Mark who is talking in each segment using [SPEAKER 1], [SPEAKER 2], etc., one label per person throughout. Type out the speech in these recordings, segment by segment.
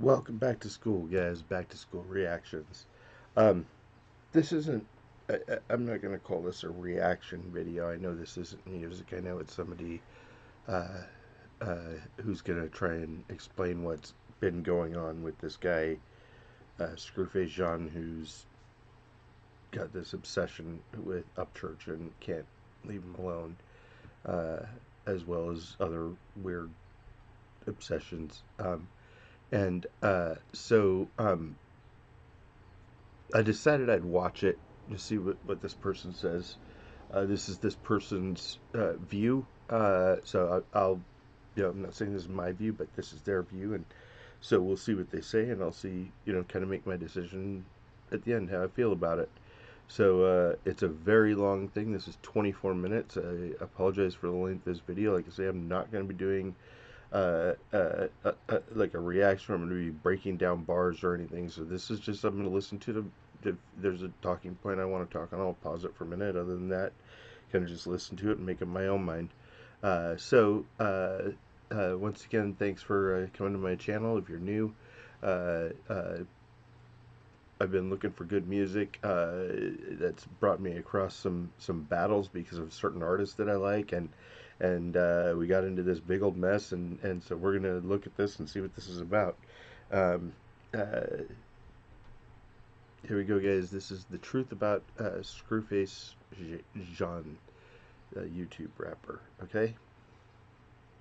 [SPEAKER 1] Welcome back to school, guys. Back to school reactions. Um, this isn't. I'm not gonna call this a reaction video. I know this isn't music. I know it's somebody uh, who's gonna try and explain what's been going on with this guy, Screwface Jean, who's got this obsession with Upchurch and can't leave him alone, uh, as well as other weird obsessions. And I decided I'd watch it to see what this person says. This is this person's view. I'll, I'm not saying this is my view, but this is their view, and so we'll see what they say, and I'll see, kind of make my decision at the end how I feel about it. So it's a very long thing. This is 24 minutes. I apologize for the length of this video. Like I say, I'm not going to be doing like a reaction. I'm going to be breaking down bars or anything. So this is just something to listen to. If there's a talking point I want to talk on, I'll pause it for a minute. Other than that, kind of just listen to it and make up my own mind. Once again, thanks for coming to my channel. If you're new, uh, uh, I've been looking for good music. That's brought me across some battles because of certain artists that I like, and we got into this big old mess, and so we're gonna look at this and see what this is about. Um, uh, Here we go, guys. This is the truth about Screwface Jean, the YouTube rapper. Okay.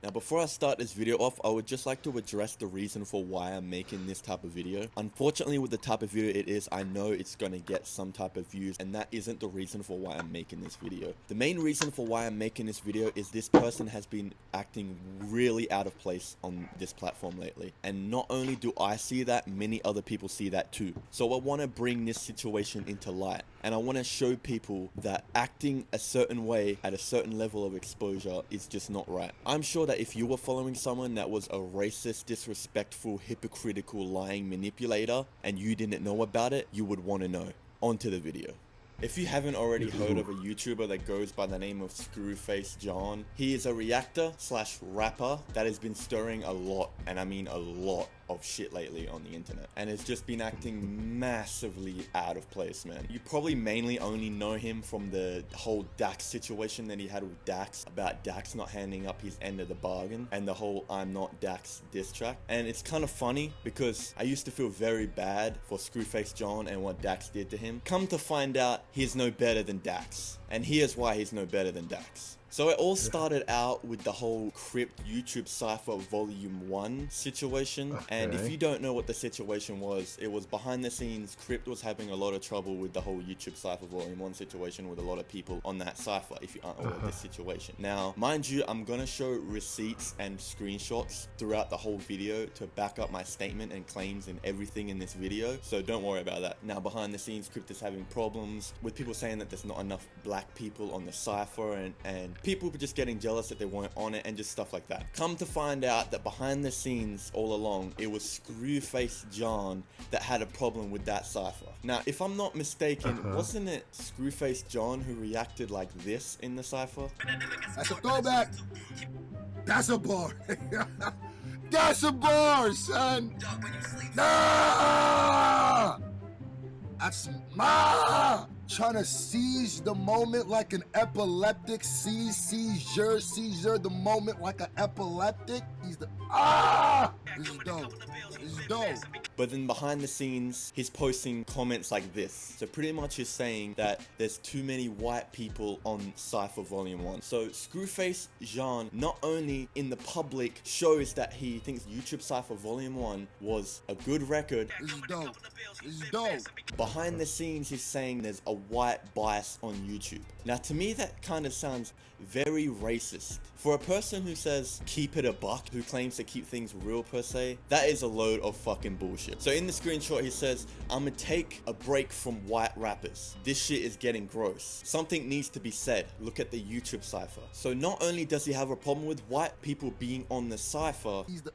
[SPEAKER 2] Now before I start this video off, I would just like to address the reason for why I'm making this type of video. Unfortunately, with the type of video it is, I know it's gonna get some type of views, and that isn't the reason for why I'm making this video. The main reason for why I'm making this video is this person has been acting really out of place on this platform lately. And not only do I see that, many other people see that too. So I want to bring this situation into light, and I want to show people that acting a certain way at a certain level of exposure is just not right. I'm sure that if you were following someone that was a racist, disrespectful, hypocritical, lying manipulator and you didn't know about it, you would want to know. On to the video. If you haven't already heard of a YouTuber that goes by the name of Screwface John, he is a reactor slash rapper that has been stirring a lot, and I mean a lot, of shit lately on the internet, and has just been acting massively out of place, man. You probably mainly only know him from the whole Dax situation that he had with Dax, about Dax not handing up his end of the bargain, and the whole I'm not Dax diss track. And it's kind of funny because I used to feel very bad for Screwface John and what Dax did to him. Come to find out, he's no better than Dax, and here's why he's no better than Dax. So it all started out with the whole Crypt YouTube Cypher Volume 1 situation, and if you don't know what the situation was, it was behind the scenes. Crypt was having a lot of trouble with the whole YouTube Cypher Volume 1 situation with a lot of people on that cypher, if you aren't aware of this situation. Now, mind you, I'm gonna show receipts and screenshots throughout the whole video to back up my statement and claims and everything in this video, so don't worry about that. Now, behind the scenes, Crypt is having problems with people saying that there's not enough black people on the cypher, and people were just getting jealous that they weren't on it, and just stuff like that. Come to find out that behind the scenes all along, it was Screwface John that had a problem with that cypher. Now, if I'm not mistaken, wasn't it Screwface John who reacted like this in the cypher?
[SPEAKER 3] That's a throwback. That's a bar. That's a bar, son. Nah! That's trying to seize the moment like an epileptic. Seizure the moment like an epileptic. He's the This is dope. This is dope.
[SPEAKER 2] But then behind the scenes, he's posting comments like this. So pretty much he's saying that there's too many white people on Cypher Volume 1. So Screwface Jean, not only in the public, shows that he thinks YouTube Cypher Volume 1 was a good record.
[SPEAKER 3] This is dope. This is dope.
[SPEAKER 2] Behind the scenes, he's saying there's a white bias on YouTube. Now, to me, that kind of sounds very racist. For a person who says keep it a buck, who claims to keep things real per se, that is a load of fucking bullshit. So in the screenshot, he says, I'ma take a break from white rappers. This shit is getting gross. Something needs to be said. Look at the YouTube cypher. So not only does he have a problem with white people being on the cypher,
[SPEAKER 3] He's the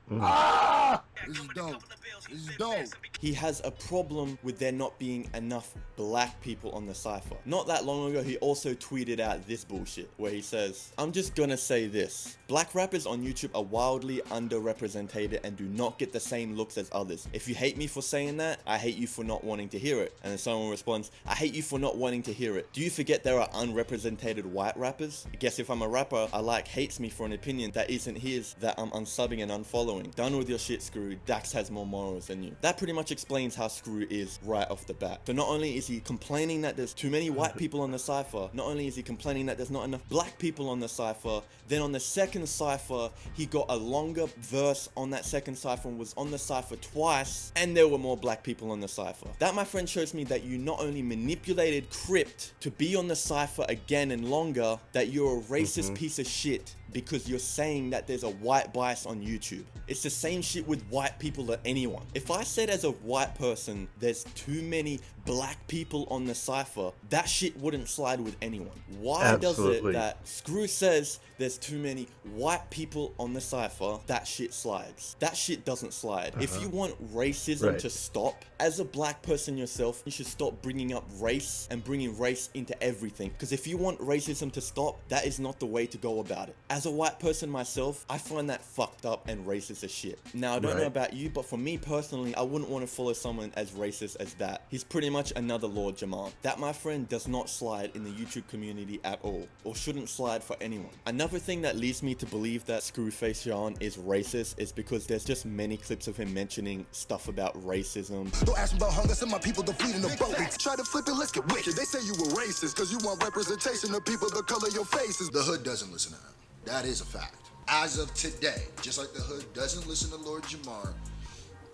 [SPEAKER 3] This is dope. It's dope.
[SPEAKER 2] He has a problem with there not being enough black people on the cypher. Not that long ago, he also tweeted out this bullshit where he says, "I'm just gonna say this. Black rappers on YouTube are wildly underrepresented and do not get the same looks as others. If you hate me for saying that, I hate you for not wanting to hear it." And then someone responds, "I hate you for not wanting to hear it. Do you forget there are unrepresented white rappers? I guess if I'm a rapper, I like hates me for an opinion that isn't his that I'm unsubbing and unfollowing. Done with your shit, Screw. Dax has more morals than you." That pretty much explains how Screw is right off the bat. So not only is he complaining that there's too many white people on the cypher, not only is he complaining that there's not enough black people on the cypher, then on the second cypher, he got a longer verse on that second cypher and was on the cypher twice, and there were more black people on the cypher. That, my friend, shows me that you not only manipulated Crypt to be on the cypher again and longer, that you're a racist piece of shit because you're saying that there's a white bias on YouTube. It's the same shit with white people or anyone. If I said as a white person there's too many black people on the cypher, that shit wouldn't slide with anyone. Why does it that Screw says there's too many white people on the cypher, that shit slides? That shit doesn't slide. If you want racism to stop, as a black person yourself, you should stop bringing up race and bringing race into everything. Because if you want racism to stop, that is not the way to go about it. As a white person myself, I find that fucked up and racist as shit. Now, I don't know about you, but for me personally, I wouldn't want to follow someone as racist as that. He's pretty much another Lord Jamar. That, my friend, does not slide in the YouTube community at all, or shouldn't slide for anyone. Another thing that leads me to believe that Screwface John is racist is because there's just many clips of him mentioning stuff about racism.
[SPEAKER 3] Don't ask me about hunger, send my people to fleet in the boat. Try to flip it, let's get wicked. They say you were racist because you want representation of people the color of your faces. The hood doesn't listen to him. That is a fact. As of today, just like the hood doesn't listen to Lord Jamar,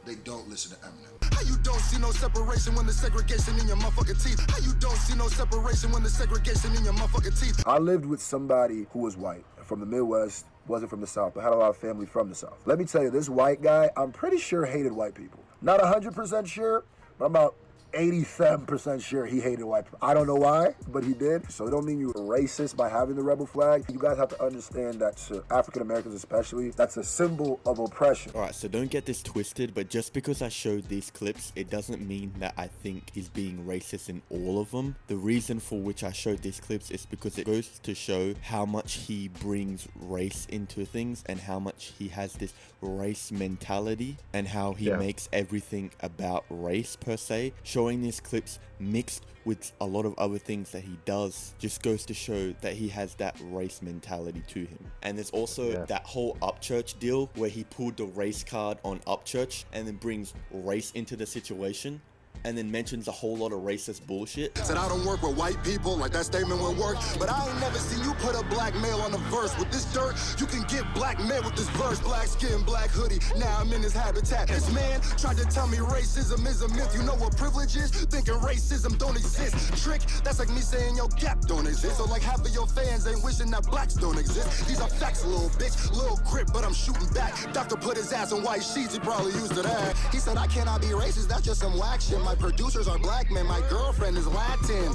[SPEAKER 3] they don't listen to Eminem. How you don't see no separation when the segregation in your motherfucking teeth? How you don't see no separation when the segregation in your motherfucking teeth? I lived with somebody who was white, from the Midwest, wasn't from the South, but had a lot of family from the South. Let me tell you, this white guy, I'm pretty sure hated white people. Not 100% sure, but I'm about 87% sure he hated white people. I don't know why, but he did. So it don't mean you're racist by having the rebel flag. You guys have to understand that to African Americans especially, that's a symbol of oppression.
[SPEAKER 2] Alright, so don't get this twisted, but just because I showed these clips, it doesn't mean that I think he's being racist in all of them. The reason for which I showed these clips is because it goes to show how much he brings race into things and how much he has this race mentality and how he makes everything about race per se. Showing these clips mixed with a lot of other things that he does just goes to show that he has that race mentality to him. And there's also that whole Upchurch deal where he pulled the race card on Upchurch and then brings race into the situation, and then mentions a whole lot of racist bullshit.
[SPEAKER 3] Said I don't work with white people, like that statement won't work. But I ain't never seen you put a black male on a verse. With this dirt, you can get black men with this verse. Black skin, black hoodie, now I'm in his habitat. This man tried to tell me racism is a myth. You know what privilege is? Thinking racism don't exist. Trick, that's like me saying your gap don't exist. So like half of your fans ain't wishing that blacks don't exist. These are facts, little bitch, little Crip, but I'm shooting back. Doctor put his ass on white sheets, he probably used to that. He said I cannot be racist, that's just some whack shit. My producers are black men, my girlfriend is Latin.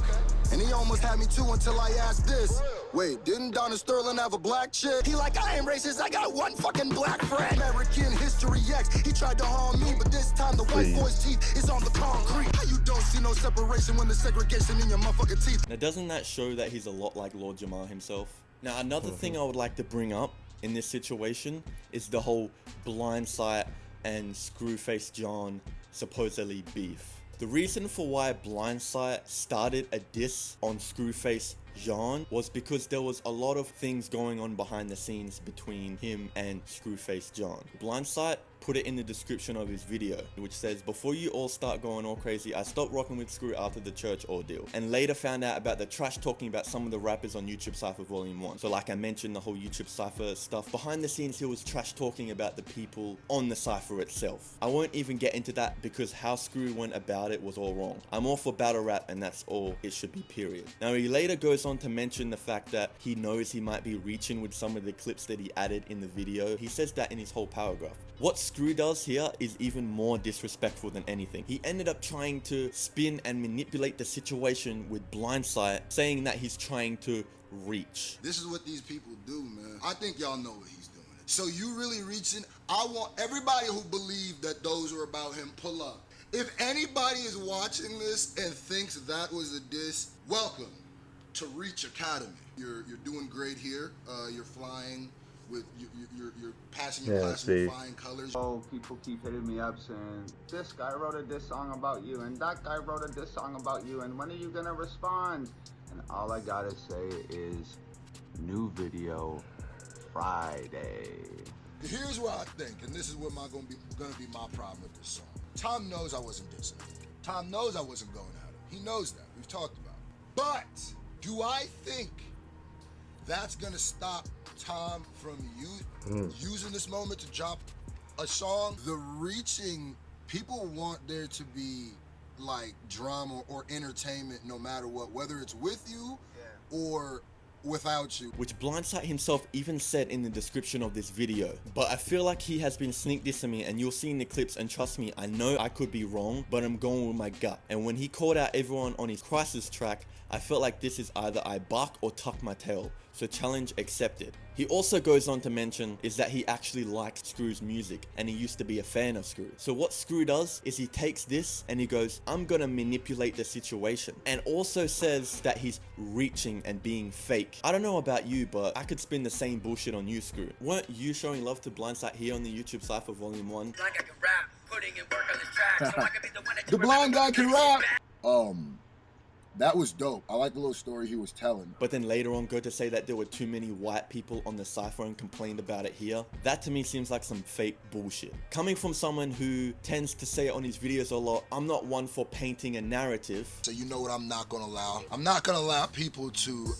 [SPEAKER 3] And he almost had me too until I asked this. Wait, didn't Donna Sterling have a black chick? He like, I ain't racist, I got one fucking black friend. American History X, he tried to harm me, but this time the white boy's teeth is on the concrete. How you don't see no separation when the segregation in your motherfucking teeth?
[SPEAKER 2] Now, doesn't that show that he's a lot like Lord Jamar himself? Now, another thing I would like to bring up in this situation is the whole Blindsight and Screwface John supposedly beef. The reason for why Blindsight started a diss on Screwface John was because there was a lot of things going on behind the scenes between him and Screwface John. Blindsight put it in the description of his video, which says, "Before you all start going all crazy, I stopped rocking with Screw after the church ordeal, and later found out about the trash talking about some of the rappers on YouTube Cypher Volume 1. So like I mentioned, the whole YouTube Cypher stuff. Behind the scenes, he was trash talking about the people on the Cypher itself. I won't even get into that because how Screw went about it was all wrong. I'm all for battle rap and that's all it should be, period." Now he later goes on to mention the fact that he knows he might be reaching with some of the clips that he added in the video. He says that in his whole paragraph. What Screw does here is even more disrespectful than anything. He ended up trying to spin and manipulate the situation with Blindsight, saying that he's trying to reach.
[SPEAKER 3] This is what these people do, man. I think y'all know what he's doing. So you really reaching? I want everybody who believe that that those were about him, pull up. If anybody is watching this and thinks that was a diss, welcome to Reach Academy. You're doing great here. You're flying with you're passing your class with flying colors.
[SPEAKER 4] Oh, people keep hitting me up saying this guy wrote a diss song about you and that guy wrote a diss song about you and when are you gonna respond? And all I gotta say is new video Friday.
[SPEAKER 3] Here's what I think, and this is what gonna be my problem with this song. Tom knows I wasn't dissing him. Tom knows I wasn't going at him. He knows that. We've talked about it. But do I think that's gonna stop Tom from using this moment to drop a song? The reaching, people want there to be like drama or entertainment no matter what, whether it's with you or without you.
[SPEAKER 2] Which Blindside himself even said in the description of this video. But I feel like he has been sneak dissing me, and you'll see in the clips, and trust me, I know I could be wrong, but I'm going with my gut. And when he called out everyone on his Crisis track, I felt like this is either I bark or tuck my tail, so challenge accepted. He also goes on to mention is that he actually likes Scru's music and he used to be a fan of Scru. So what Scru does is he takes this and he goes, I'm gonna manipulate the situation, and also says that he's reaching and being fake. I don't know about you, but I could spin the same bullshit on you, Scru. Weren't you showing love to Blindside here on the YouTube Cypher Volume 1?
[SPEAKER 5] Like I can rap, putting in work on this track, so I can be the one that
[SPEAKER 3] The blind guy can rap. That was dope. I like the little story he was telling.
[SPEAKER 2] But then later on go to say that there were too many white people on the cypher and complained about it here. That to me seems like some fake bullshit. Coming from someone who tends to say it on his videos a lot, I'm not one for painting a narrative.
[SPEAKER 3] So you know what I'm not gonna allow? I'm not gonna allow people to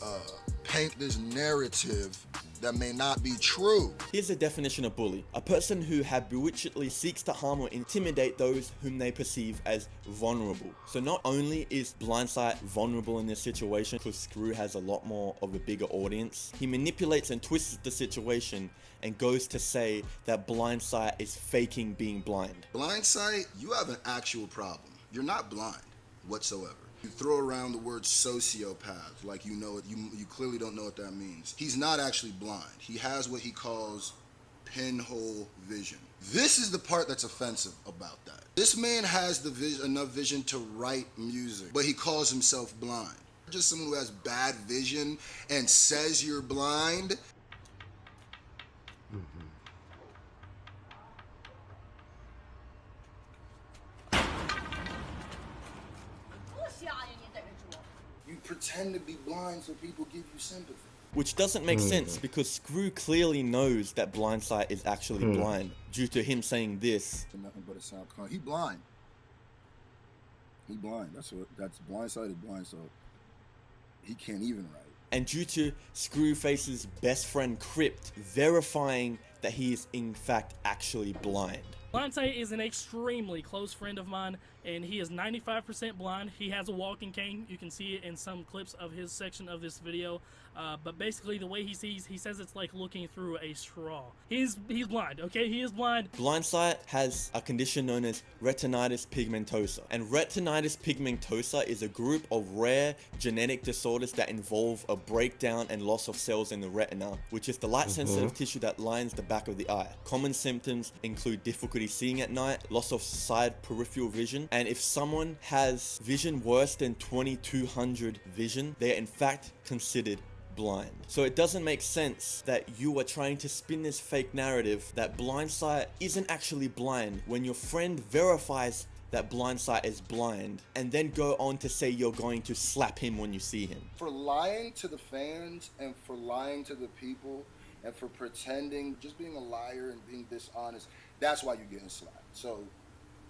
[SPEAKER 3] paint this narrative that may not be true.
[SPEAKER 2] Here's a definition of bully: a person who habitually seeks to harm or intimidate those whom they perceive as vulnerable. So not only is Blindside vulnerable in this situation because Scru has a lot more of a bigger audience, he manipulates and twists the situation and goes to say that Blindside is faking being blind.
[SPEAKER 3] Blindside, you have an actual problem. You're not blind whatsoever. You throw around the word sociopath like you know it. You clearly don't know what that means. He's not actually blind. He has what he calls pinhole vision. This is the part that's offensive about that. This man has the enough vision to write music, but he calls himself blind. Just someone who has bad vision and says you're blind. You pretend to be blind so people give you sympathy.
[SPEAKER 2] Which doesn't make sense because Scru clearly knows that Blindside is actually blind due to him saying this.
[SPEAKER 3] Nothing but a sound. He blind. He blind. That's Blindside is blind, so he can't even write.
[SPEAKER 2] And due to Screwface's best friend Crypt verifying that he is in fact actually blind.
[SPEAKER 6] Blindside is an extremely close friend of mine, and he is 95% blind. He has a walking cane. You can see it in some clips of his section of this video. But basically the way he sees, he says it's like looking through a straw. He's blind, okay? He is blind.
[SPEAKER 2] Blindside has a condition known as retinitis pigmentosa. And retinitis pigmentosa is a group of rare genetic disorders that involve a breakdown and loss of cells in the retina, which is the light-sensitive tissue that lines the back of the eye. Common symptoms include difficulty seeing at night, loss of side peripheral vision, and if someone has vision worse than 2200 vision, they are in fact considered blind. So it doesn't make sense that you are trying to spin this fake narrative that Blindside isn't actually blind when your friend verifies that Blindside is blind and then go on to say you're going to slap him when you see him.
[SPEAKER 3] For lying to the fans and for lying to the people and for pretending, just being a liar and being dishonest, that's why you're getting slapped. So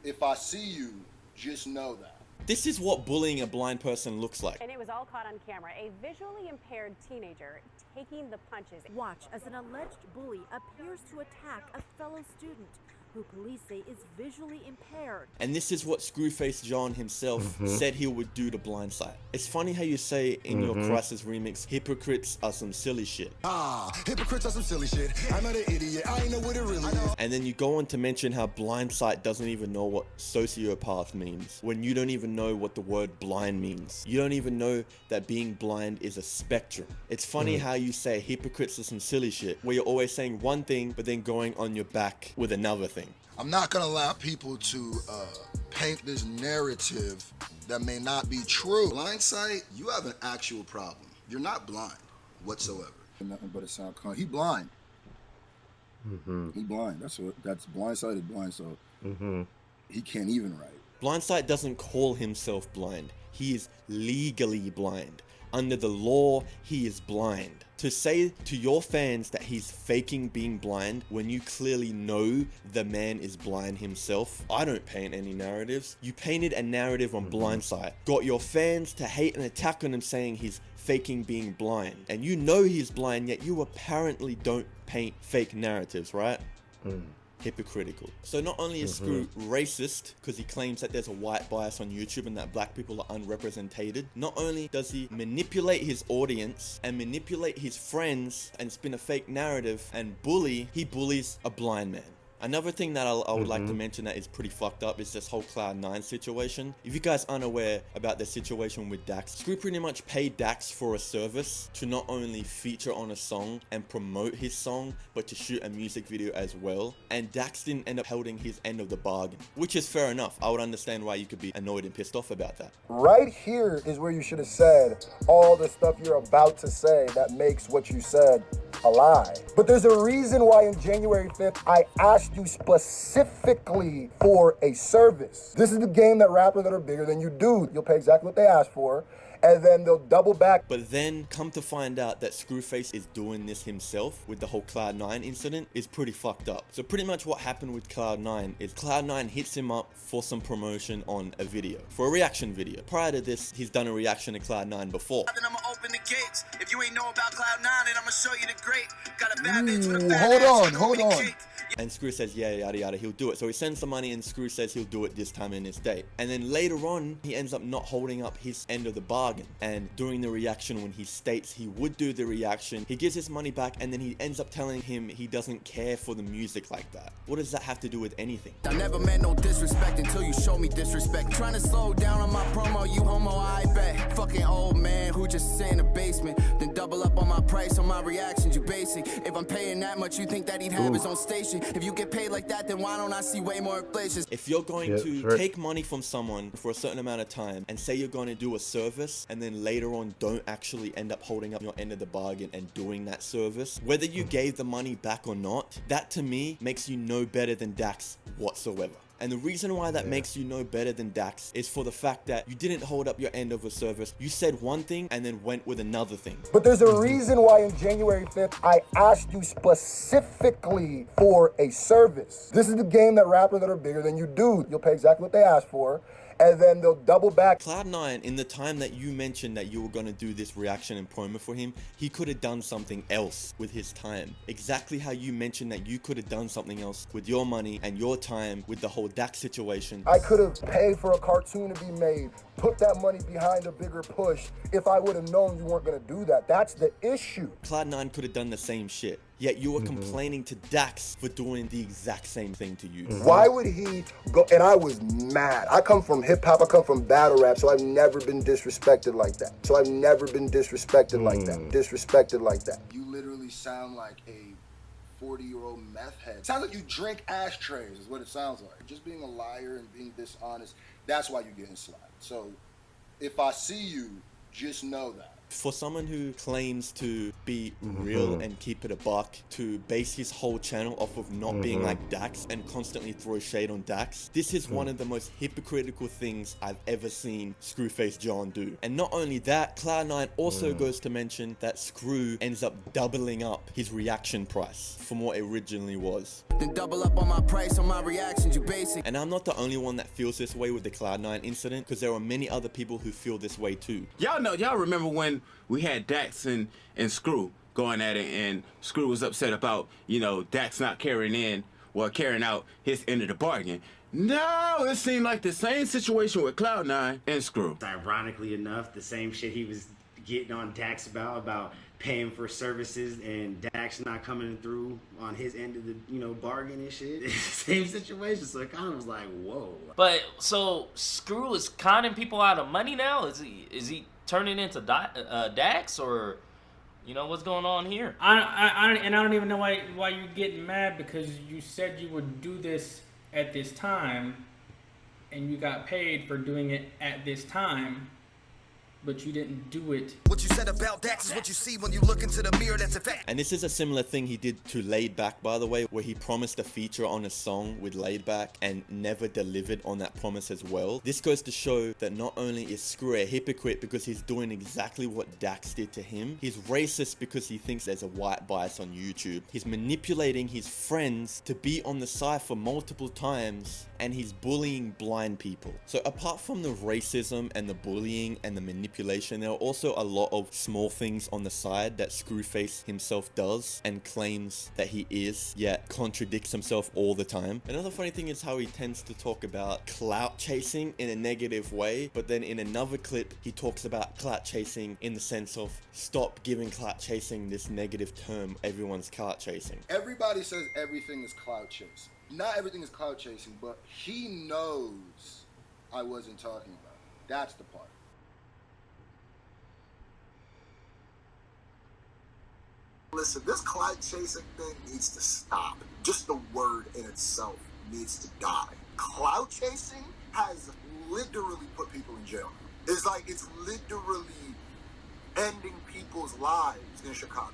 [SPEAKER 3] if I see you, just know that.
[SPEAKER 2] This is what bullying a blind person looks like.
[SPEAKER 7] And it was all caught on camera. A visually impaired teenager taking the punches.
[SPEAKER 8] Watch as an alleged bully appears to attack a fellow student who police say is visually impaired.
[SPEAKER 2] And this is what Screwface John himself said he would do to Blindside. It's funny how you say in your Crisis remix, hypocrites are some silly shit.
[SPEAKER 3] Hypocrites are some silly shit. I'm not an idiot. I ain't know what it really is.
[SPEAKER 2] And then you go on to mention how Blindside doesn't even know what sociopath means, when you don't even know what the word blind means. You don't even know that being blind is a spectrum. It's funny how you say hypocrites are some silly shit, where you're always saying one thing, but then going on your back with another thing.
[SPEAKER 3] I'm not gonna allow people to paint this narrative that may not be true. Blindsight, you have an actual problem. You're not blind whatsoever. Nothing but a sound con. He blind. He blind. That's blindsighted blind. So he can't even write.
[SPEAKER 2] Blindsight doesn't call himself blind. He is legally blind. Under the law, he is blind. To say to your fans that he's faking being blind when you clearly know the man is blind himself, I don't paint any narratives. You painted a narrative on Blindsight, got your fans to hate and attack on him saying he's faking being blind. And you know he's blind, yet you apparently don't paint fake narratives, right? Hypocritical. So not only is Scru racist because he claims that there's a white bias on YouTube and that black people are unrepresented, not only does he manipulate his audience and manipulate his friends and spin a fake narrative and he bullies a blind man. Another thing that I would like to mention that is pretty fucked up is this whole Cloud9 situation. If you guys aren't aware about the situation with Dax, Scru pretty much paid Dax for a service to not only feature on a song and promote his song, but to shoot a music video as well. And Dax didn't end up holding his end of the bargain, which is fair enough. I would understand why you could be annoyed and pissed off about that.
[SPEAKER 9] Right here is where you should have said all the stuff you're about to say that makes what you said a lie. But there's a reason why in January 5th, I asked you specifically for a service. This is the game that rappers that are bigger than you do. You'll pay exactly what they asked for, and then they'll double back.
[SPEAKER 2] But then come to find out that Screwface is doing this himself with the whole Cloud9 incident is pretty fucked up. So pretty much what happened with Cloud9 is Cloud9 hits him up for some promotion on a video, for a reaction video. Prior to this, he's done a reaction to Cloud9 before.
[SPEAKER 5] Then I'ma open the gates. If you ain't know about Cloud9, then I'ma show you the great. Got a bad bitch with a bad
[SPEAKER 3] Hold on.
[SPEAKER 2] And Scru says, yeah, yada yada, he'll do it. So he sends the money and Scru says he'll do it this time and this date. And then later on, he ends up not holding up his end of the bargain. And during the reaction, when he states he would do the reaction, he gives his money back and then he ends up telling him he doesn't care for the music like that. What does that have to do with anything?
[SPEAKER 10] I never meant no disrespect until you show me disrespect. Trying to slow down on my promo, you homo, I bet. Fucking old man who just sit in the basement. Then double up on my price on my reactions, you basic. If I'm paying that much, you think that he'd have his own station. If you get paid like that, then why don't I see way more inflation?
[SPEAKER 2] If you're going to take money from someone for a certain amount of time and say you're going to do a service and then later on don't actually end up holding up your end of the bargain and doing that service, whether you gave the money back or not, that to me makes you no better than Dax whatsoever. And the reason why that makes you no better than Dax is for the fact that you didn't hold up your end of a service. You said one thing and then went with another thing.
[SPEAKER 9] But there's a reason why in January 5th, I asked you specifically for a service. This is the game that rappers that are bigger than you do. You'll pay exactly what they asked for, and then they'll double back.
[SPEAKER 2] Cloud9, in the time that you mentioned that you were going to do this reaction and promo for him, he could have done something else with his time. Exactly how you mentioned that you could have done something else with your money and your time with the whole Dax situation.
[SPEAKER 9] I could have paid for a cartoon to be made, put that money behind a bigger push if I would have known you weren't going to do that. That's the issue.
[SPEAKER 2] Cloud9 could have done the same shit. Yet you were complaining to Dax for doing the exact same thing to you.
[SPEAKER 9] Why would he go? And I was mad. I come from hip hop, I come from battle rap, so I've never been disrespected like that. Disrespected like that.
[SPEAKER 3] You literally sound like a 40-year-old meth head. Sounds like you drink ashtrays is what it sounds like. Just being a liar and being dishonest, that's why you're getting slapped. So if I see you, just know that.
[SPEAKER 2] For someone who claims to be real and keep it a buck, to base his whole channel off of not being like Dax and constantly throw shade on Dax, this is one of the most hypocritical things I've ever seen Screwface John do. And not only that, Cloud9 also goes to mention that Scru ends up doubling up his reaction price from what it originally was.
[SPEAKER 10] Then double up on my price on my reactions, you basic.
[SPEAKER 2] And I'm not the only one that feels this way with the Cloud9 incident, because there are many other people who feel this way too.
[SPEAKER 11] Y'all remember when we had Dax and Scru going at it, and Scru was upset about, you know, Dax not carrying out his end of the bargain. Now it seemed like the same situation with Cloud9 and Scru.
[SPEAKER 12] Ironically enough, the same shit he was getting on Dax about paying for services and Dax not coming through on his end of the, you know, bargain and shit. Same situation. So it kind of was like, whoa.
[SPEAKER 13] But so Scru is conning people out of money now? Is he turning into Dax, or you know what's going on here?
[SPEAKER 14] I don't even know why you're getting mad, because you said you would do this at this time, and you got paid for doing it at this time, but you didn't do it.
[SPEAKER 10] What you said about Dax is what you see when you look into the mirror, that's a fact.
[SPEAKER 2] And this is a similar thing he did to Laid Back, by the way, where he promised a feature on a song with Laid Back and never delivered on that promise as well. This goes to show that not only is Scru a hypocrite because he's doing exactly what Dax did to him, he's racist because he thinks there's a white bias on YouTube. He's manipulating his friends to be on the side for multiple times, and he's bullying blind people. So apart from the racism and the bullying and the manipulation, there are also a lot of small things on the side that Screwface himself does and claims that he is, yet contradicts himself all the time. Another funny thing is how he tends to talk about clout chasing in a negative way, but then in another clip he talks about clout chasing in the sense of stop giving clout chasing this negative term, everyone's clout chasing.
[SPEAKER 9] Everybody says everything is clout chasing. Not everything is clout chasing, but he knows I wasn't talking about it. That's the part.
[SPEAKER 3] Listen, this clout chasing thing needs to stop. Just the word in itself needs to die. Clout chasing has literally put people in jail. It's like it's literally ending people's lives in Chicago.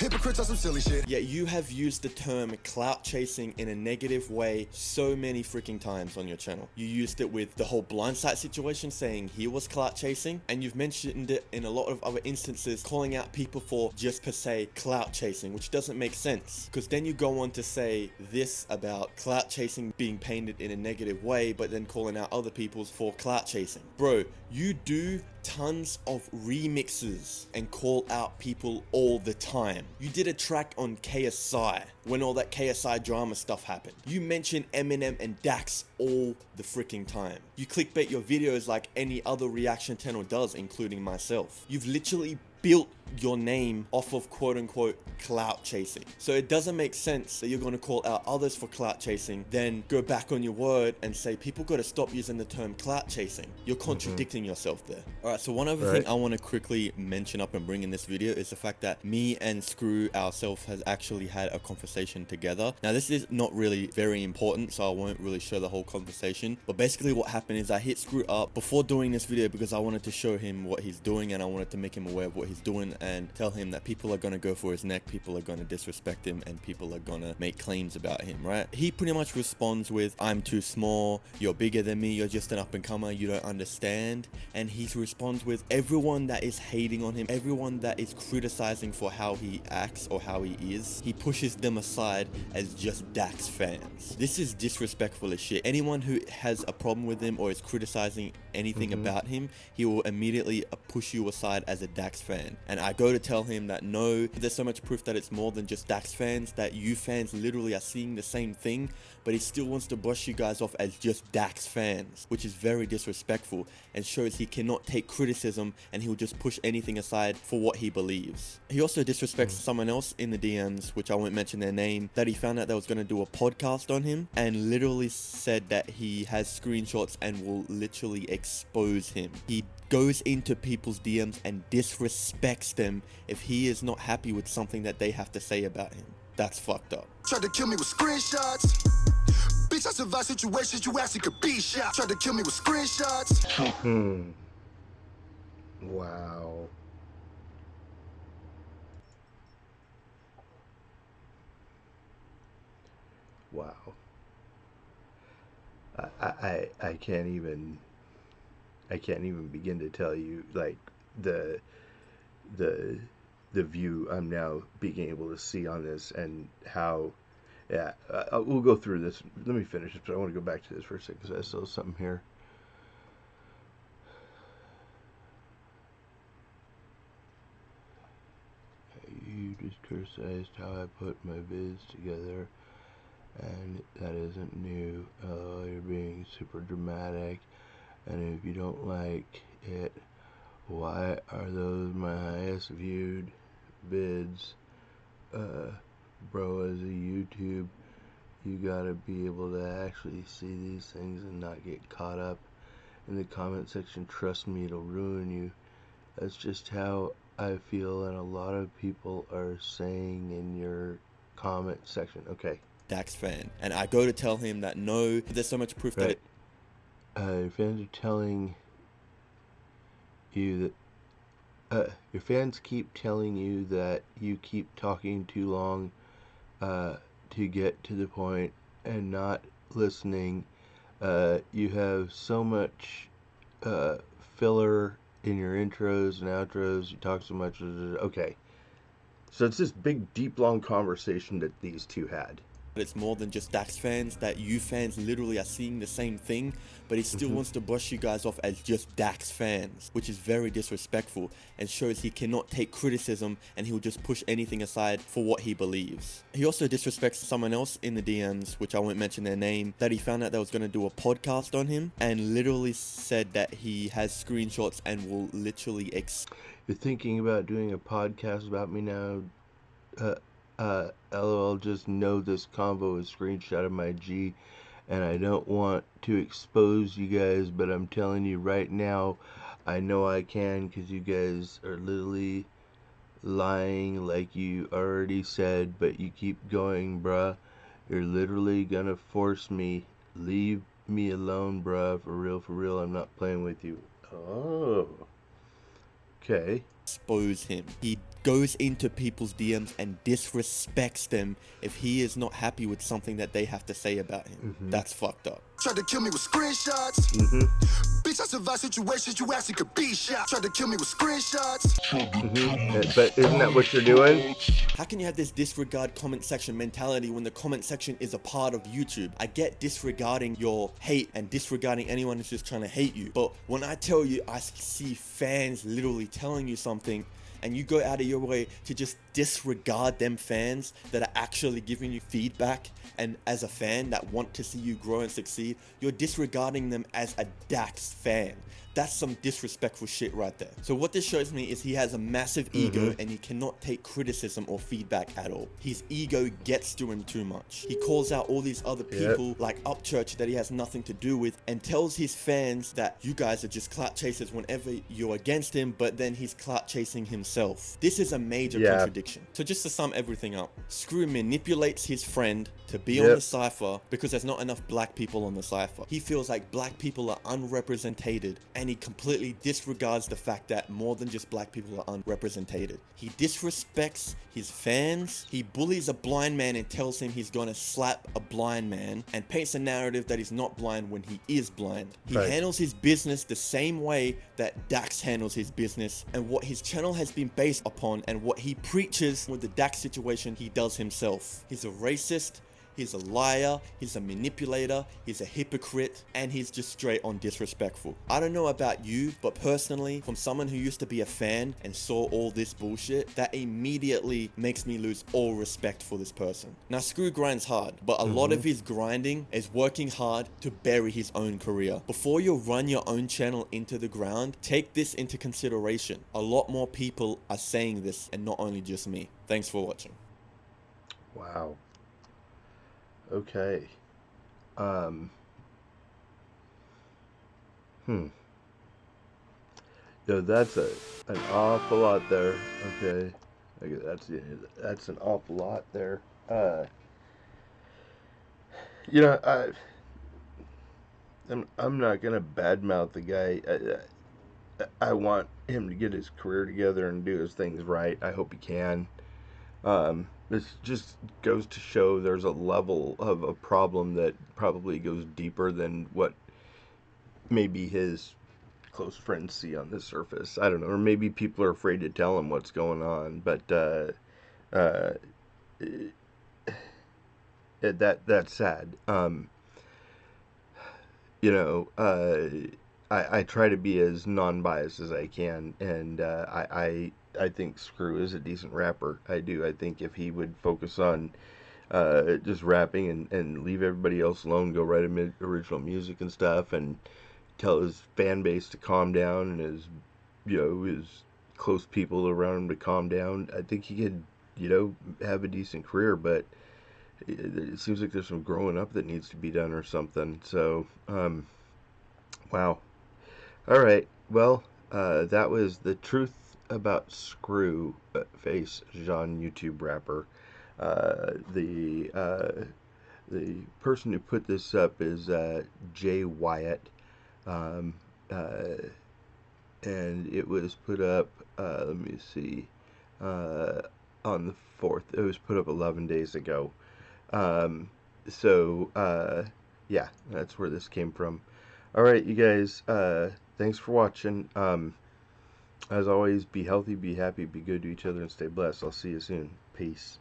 [SPEAKER 10] Hypocrites are some silly shit.
[SPEAKER 2] Yeah, you have used the term clout chasing in a negative way so many freaking times on your channel. You used it with the whole blindside situation, saying he was clout chasing, and you've mentioned it in a lot of other instances, calling out people for just per se clout chasing, which doesn't make sense, because then you go on to say this about clout chasing being painted in a negative way, but then calling out other people for clout chasing. Bro, you do tons of remixes and call out people all the time. You did a track on KSI when all that KSI drama stuff happened. You mention Eminem and Dax all the freaking time. You clickbait your videos like any other reaction channel does, including myself. You've literally built your name off of quote-unquote clout chasing. So it doesn't make sense that you're going to call out others for clout chasing, then go back on your word and say people got to stop using the term clout chasing. You're contradicting yourself there. Alright, so one other thing I want to quickly mention up and bring in this video is the fact that me and Scru ourselves has actually had a conversation together. Now this is not really very important, so I won't really show the whole conversation, but basically what happened is I hit Scru up before doing this video because I wanted to show him what he's doing and I wanted to make him aware of what he's doing and tell him that people are going to go for his neck, people are going to disrespect him, and people are going to make claims about him, right? He pretty much responds with, I'm too small, you're bigger than me, you're just an up-and-comer, you don't understand. And he responds with, everyone that is hating on him, everyone that is criticizing for how he acts or how he is, he pushes them aside as just Dax fans. This is disrespectful as shit. Anyone who has a problem with him or is criticizing anything about him, he will immediately push you aside as a Dax fan. And I go to tell him that no, there's so much proof that it's more than just Dax fans, that you fans literally are seeing the same thing, but he still wants to brush you guys off as just Dax fans, which is very disrespectful and shows he cannot take criticism and he'll just push anything aside for what he believes. He also disrespects someone else in the DMs, which I won't mention their name, that he found out they was going to do a podcast on him and literally said that he has screenshots and will literally expose him. He goes into people's DMs and disrespects them if he is not happy with something that they have to say about him. That's fucked up.
[SPEAKER 10] Tried to kill me with screenshots. Bitch, I survived situations you actually could be shot. Tried to kill me with screenshots.
[SPEAKER 1] Wow. Wow. I can't even begin to tell you like the view I'm now being able to see on this and how we'll go through this. Let me finish this, but I want to go back to this for a second because I saw something here. You just criticized how I put my vids together, and that isn't new. You're being super dramatic, and if you don't like it, why are those my highest viewed vids? Bro, as a YouTube, you gotta be able to actually see these things and not get caught up in the comment section. Trust me, it'll ruin you. That's just how I feel, and a lot of people are saying in your comment section. Okay,
[SPEAKER 2] Dax fan. And I go to tell him that no, there's so much proof that it...
[SPEAKER 1] Your fans are telling you that your fans keep telling you that you keep talking too long to get to the point and not listening. You have so much filler in your intros and outros. You talk so much. Okay. So it's this big, deep, long conversation that these two had.
[SPEAKER 2] It's more than just Dax fans, that you fans literally are seeing the same thing, but he still wants to brush you guys off as just Dax fans, which is very disrespectful and shows he cannot take criticism and he'll just push anything aside for what he believes. He also disrespects someone else in the DMs, which I won't mention their name, that he found out they was going to do a podcast on him and literally said that he has screenshots and will literally
[SPEAKER 1] You're thinking about doing a podcast about me now? LOL, just know this convo is screenshot of my G, and I don't want to expose you guys, but I'm telling you right now, I know I can, because you guys are literally lying like you already said, but you keep going, bruh. You're literally gonna force me. Leave me alone, bruh. For real, I'm not playing with you. Oh. Okay.
[SPEAKER 2] Expose him. He goes into people's DMs and disrespects them if he is not happy with something that they have to say about him. That's fucked up.
[SPEAKER 3] Tried to kill me with screenshots. Bitch, I survived situations you actually could be shot. Tried to kill me with screenshots.
[SPEAKER 1] But isn't that what you're doing?
[SPEAKER 2] How can you have this disregard comment section mentality when the comment section is a part of YouTube? I get disregarding your hate and disregarding anyone who's just trying to hate you, but when I tell you I see fans literally telling you something and you go out of your way to just disregard them fans that are actually giving you feedback, and as a fan that want to see you grow and succeed, you're disregarding them as a Dax fan. That's some disrespectful shit right there. So what this shows me is he has a massive ego and he cannot take criticism or feedback at all. His ego gets to him too much. He calls out all these other people like Upchurch that he has nothing to do with and tells his fans that you guys are just clout chasers whenever you're against him, but then he's clout chasing himself. This is a major contradiction. So just to sum everything up, Scru manipulates his friend to be on the cipher because there's not enough black people on the cipher. He feels like black people are unrepresented, and he completely disregards the fact that more than just black people are unrepresented. He disrespects his fans. He bullies a blind man and tells him he's gonna slap a blind man and paints a narrative that he's not blind when he is blind. He handles his business the same way that Dax handles his business, and what his channel has been based upon and what he preaches with the Dax situation he does himself. He's a racist, he's a liar, he's a manipulator, he's a hypocrite, and he's just straight on disrespectful. I don't know about you, but personally, from someone who used to be a fan and saw all this bullshit, that immediately makes me lose all respect for this person. Now, Scru grinds hard, but a lot of his grinding is working hard to bury his own career. Before you run your own channel into the ground, take this into consideration. A lot more people are saying this, and not only just me. Thanks for watching.
[SPEAKER 1] Wow. Okay. Yo, that's an awful lot there. Okay. That's an awful lot there. You know, I'm not gonna badmouth the guy. I want him to get his career together and do his things right. I hope he can. This just goes to show there's a level of a problem that probably goes deeper than what maybe his close friends see on the surface. I don't know, or maybe people are afraid to tell him what's going on. But that's sad. You know, I try to be as non-biased as I can, and I think Scru is a decent rapper. I do. I think if he would focus on just rapping and leave everybody else alone, go write original music and stuff, and tell his fan base to calm down and his, his close people around him to calm down, I think he could, have a decent career. But it seems like there's some growing up that needs to be done or something. So, wow. All right. Well, that was the truth about Scru, face Jean YouTube rapper. The The person who put this up is Jay Wyatt, um, and it was put up. Let me see, on the 4th. It was put up 11 days ago. Yeah, that's where this came from. All right, you guys. Thanks for watching. As always, be healthy, be happy, be good to each other, and stay blessed. I'll see you soon. Peace.